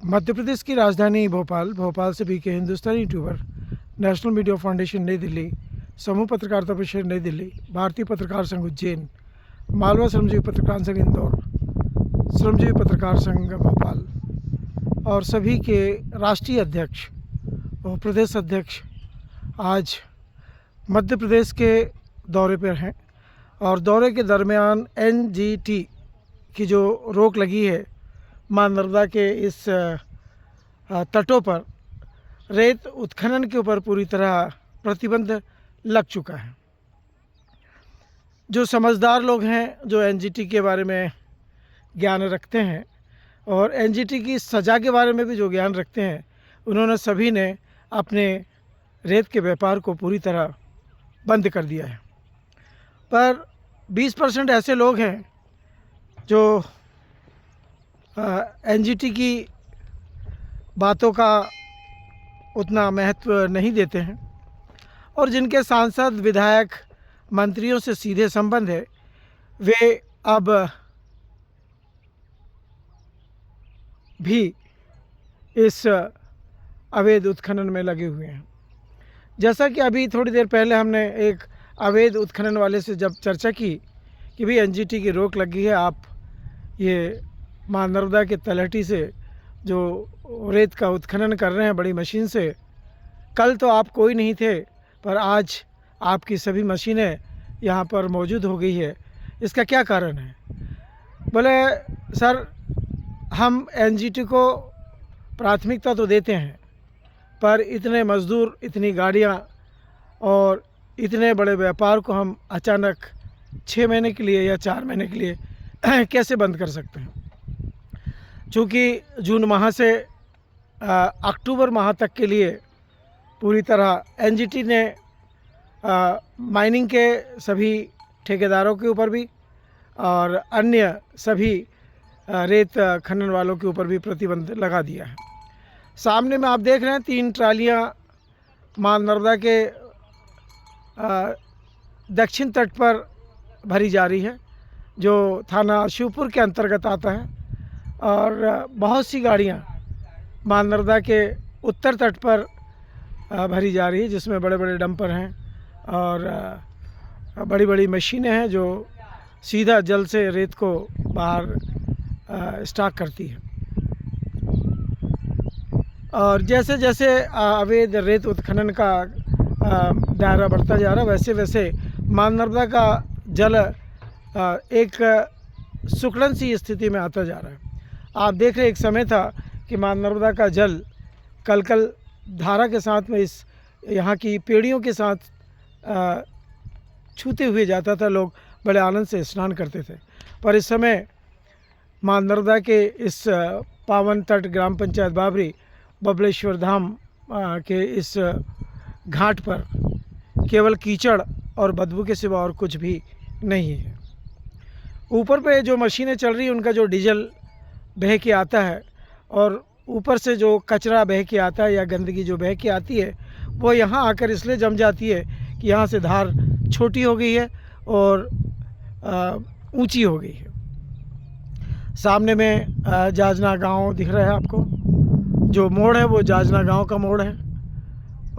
मध्य प्रदेश की राजधानी भोपाल से बीके हिंदुस्तानी यूट्यूबर, नेशनल मीडिया फाउंडेशन नई दिल्ली, समूह पत्रकारिता परिषद नई दिल्ली, भारतीय पत्रकार संघ उज्जैन, मालवा श्रमजीवी पत्रकार संघ इंदौर, श्रमजीवी पत्रकार संघ भोपाल और सभी के राष्ट्रीय अध्यक्ष और प्रदेश अध्यक्ष आज मध्य प्रदेश के दौरे पर हैं। और दौरे के दरमियान एनजीटी की जो रोक लगी है मां नर्मदा के इस तटों पर रेत उत्खनन के ऊपर पूरी तरह प्रतिबंध लग चुका है। जो समझदार लोग हैं, जो एनजीटी के बारे में ज्ञान रखते हैं और एनजीटी की सज़ा के बारे में भी जो ज्ञान रखते हैं, उन्होंने सभी ने अपने रेत के व्यापार को पूरी तरह बंद कर दिया है। पर 20% ऐसे लोग हैं जो एनजीटी की बातों का उतना महत्व नहीं देते हैं और जिनके सांसद, विधायक, मंत्रियों से सीधे संबंध है, वे अब भी इस अवैध उत्खनन में लगे हुए हैं। जैसा कि अभी थोड़ी देर पहले हमने एक अवैध उत्खनन वाले से जब चर्चा की कि भाई एनजीटी की रोक लगी है, आप ये मां नर्मदा के तलहटी से जो रेत का उत्खनन कर रहे हैं बड़ी मशीन से, कल तो आप कोई नहीं थे पर आज आपकी सभी मशीनें यहाँ पर मौजूद हो गई है, इसका क्या कारण है? बोले सर, हम एनजीटी को प्राथमिकता तो देते हैं पर इतने मज़दूर, इतनी गाड़ियाँ और इतने बड़े व्यापार को हम अचानक 6 महीने के लिए या 4 महीने के लिए कैसे बंद कर सकते हैं? चूँकि जून माह से अक्टूबर माह तक के लिए पूरी तरह एनजीटी ने माइनिंग के सभी ठेकेदारों के ऊपर भी और अन्य सभी रेत खनन वालों के ऊपर भी प्रतिबंध लगा दिया है। सामने में आप देख रहे हैं 3 ट्रालियाँ मां नर्मदा के दक्षिण तट पर भरी जा रही है, जो थाना शिवपुर के अंतर्गत आता है, और बहुत सी गाड़ियाँ मां नर्मदा के उत्तर तट पर भरी जा रही है, जिसमें बड़े बड़े डंपर हैं और बड़ी बड़ी मशीनें हैं जो सीधा जल से रेत को बाहर स्टॉक करती है। और जैसे जैसे अवैध रेत उत्खनन का दायरा बढ़ता जा रहा है, वैसे वैसे मां नर्मदा का जल एक सुकड़न सी स्थिति में आता जा रहा है। आप देख रहे, एक समय था कि मां नर्मदा का जल कल धारा के साथ में इस यहाँ की पेड़ियों के साथ छूते हुए जाता था, लोग बड़े आनंद से स्नान करते थे। पर इस समय मां नर्मदा के इस पावन तट ग्राम पंचायत बाबरी बबलेश्वर धाम के इस घाट पर केवल कीचड़ और बदबू के सिवा और कुछ भी नहीं है। ऊपर पे जो मशीनें चल रही हैं, उनका जो डीजल बह के आता है और ऊपर से जो कचरा बह के आता है या गंदगी जो बह के आती है, वो यहाँ आकर इसलिए जम जाती है कि यहाँ से धार छोटी हो गई है और ऊंची हो गई है। सामने में जाजना गांव दिख रहा है आपको, जो मोड़ है वो जाजना गांव का मोड़ है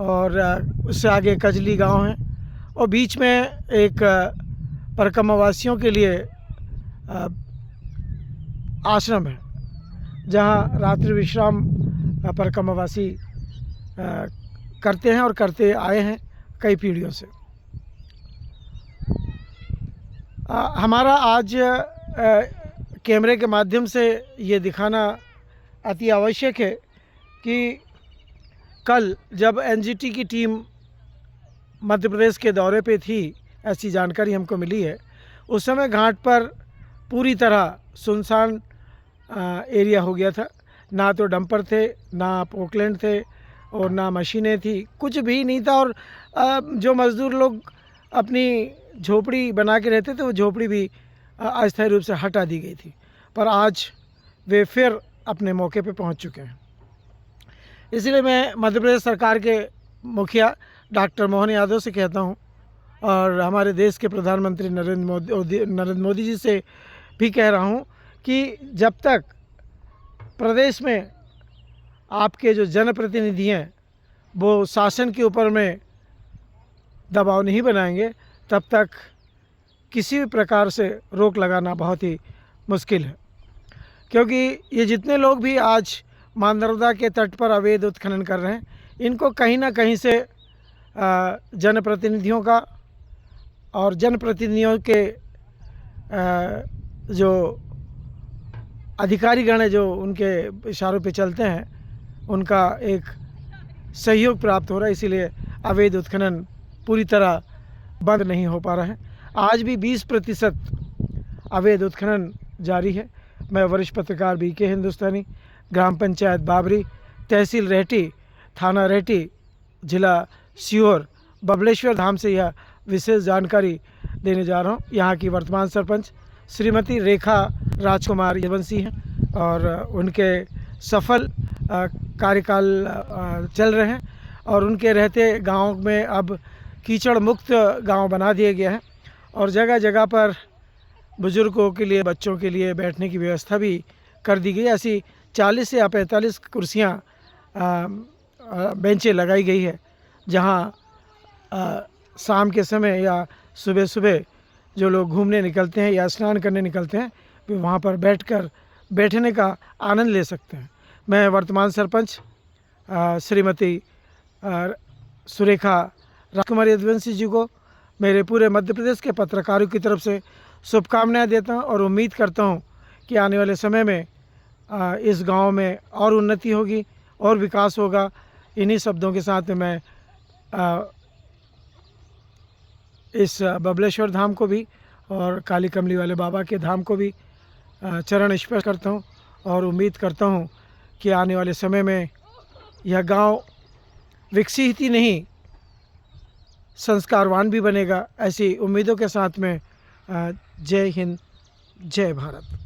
और उससे आगे कजली गांव है और बीच में एक परिक्रमावासियों के लिए आश्रम है, जहां रात्रि विश्राम परिक्रमावासी करते हैं और करते आए हैं कई पीढ़ियों से। हमारा आज कैमरे के माध्यम से ये दिखाना अति आवश्यक है कि कल जब एनजीटी की टीम मध्य प्रदेश के दौरे पे थी, ऐसी जानकारी हमको मिली है, उस समय घाट पर पूरी तरह सुनसान एरिया हो गया था। ना तो डंपर थे, ना पोकलैंड थे और ना मशीनें थी, कुछ भी नहीं था। और जो मज़दूर लोग अपनी झोपड़ी बना के रहते थे, वो झोपड़ी भी अस्थायी रूप से हटा दी गई थी। पर आज वे फिर अपने मौके पे पहुंच चुके हैं। इसलिए मैं मध्य प्रदेश सरकार के मुखिया डॉक्टर मोहन यादव से कहता हूं और हमारे देश के प्रधानमंत्री नरेंद्र मोदी जी से भी कह रहा हूं कि जब तक प्रदेश में आपके जो जनप्रतिनिधि हैं वो शासन के ऊपर में दबाव नहीं बनाएंगे, तब तक किसी भी प्रकार से रोक लगाना बहुत ही मुश्किल है। क्योंकि ये जितने लोग भी आज माँ नर्मदा के तट पर अवैध उत्खनन कर रहे हैं, इनको कहीं ना कहीं से जनप्रतिनिधियों का और जनप्रतिनिधियों के जो अधिकारीगण है, जो उनके इशारों पे चलते हैं, उनका एक सहयोग प्राप्त हो रहा है। इसीलिए अवैध उत्खनन पूरी तरह बंद नहीं हो पा रहा है। आज भी 20% अवैध उत्खनन जारी है। मैं वरिष्ठ पत्रकार BK हिंदुस्तानी, ग्राम पंचायत बाबरी, तहसील रेहटी, थाना रेहटी, जिला सीहोर, बबलेश्वर धाम से यह विशेष जानकारी देने जा रहा हूँ। यहाँ की वर्तमान सरपंच श्रीमती रेखा राजकुमार यवंशी हैं और उनके सफल कार्यकाल चल रहे हैं और उनके रहते गांव में अब कीचड़ मुक्त गांव बना दिया गया है और जगह जगह पर बुज़ुर्गों के लिए, बच्चों के लिए बैठने की व्यवस्था भी कर दी गई। ऐसी 40 या 45 कुर्सियाँ, बेंचें लगाई गई है, जहाँ शाम के समय या सुबह सुबह जो लोग घूमने निकलते हैं या स्नान करने निकलते हैं, वे वहाँ पर बैठकर बैठने का आनंद ले सकते हैं। मैं वर्तमान सरपंच श्रीमती सुरेखा राजकुमार यदुवंशी जी को मेरे पूरे मध्य प्रदेश के पत्रकारों की तरफ से शुभकामनाएं देता हूं और उम्मीद करता हूं कि आने वाले समय में इस गांव में और उन्नति होगी और विकास होगा। इन्हीं शब्दों के साथ में मैं इस बबलेश्वर धाम को भी और काली कमली वाले बाबा के धाम को भी चरण स्पर्श करता हूं और उम्मीद करता हूं कि आने वाले समय में यह गांव विकसित ही नहीं, संस्कारवान भी बनेगा। ऐसी उम्मीदों के साथ में जय हिंद, जय भारत।